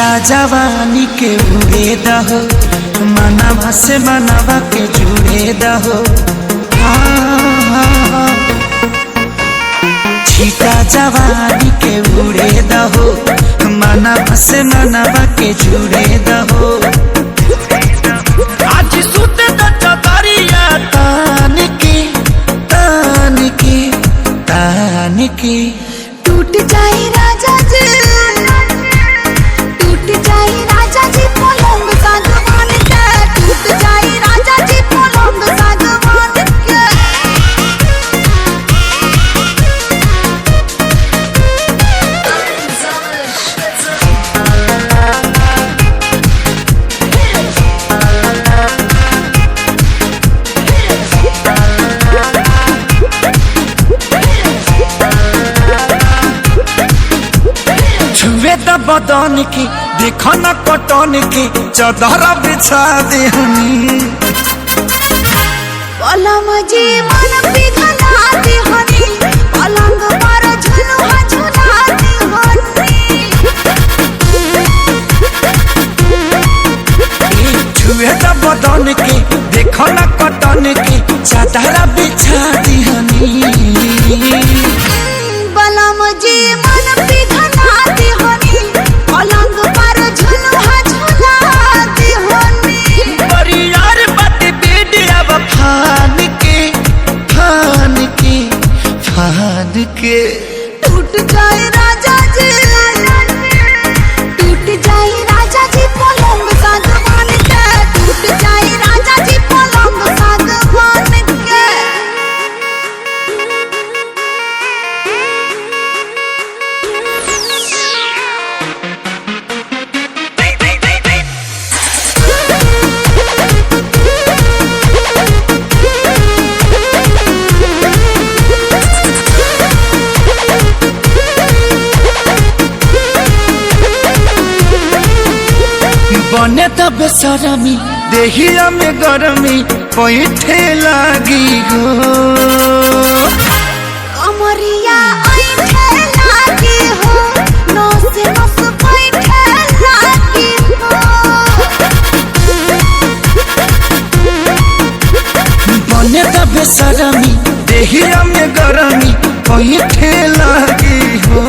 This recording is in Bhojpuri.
छीटा जवानी के उड़े दहो, मनवा से मनवा के जुड़े दहो। छीटा जवानी के उड़े दहो, मनवा से मनवा के जुड़े दहो। आज सुते द चदरिया तान के तान के तान के। टूट जाए राजा जी, टूट जाए राजा जी पलंग सागवान के, टूट जाए राजा जी पलंग सागवान के। छुए द बदन की देखो न कटन की, चदर बिछा देहनी। पलम जी मन पिघला देहनी, पलंग पर झुलुआ झुला देहनी। छुए द बदन की देखो न कटन की, चदर बिछा देहनी। पलम जी मन पिघला देहनी, पलंग पर झुलुआ झुला देहनी। परियार बात बेडिया फान के फान के फान के। टूट जाए राजा जी, टूट जाए राजा जी पलंग सागवान के, टूट जाए राजा जी पलंग सागवान के। बने त बेसरमी देहिया में गरमी पैठे लागी हो। कमरिया ऐठे लागी हो, नस नस बैठे लागी हो। बने त बेसरमी देहिया में गरमी पैठे लागी हो।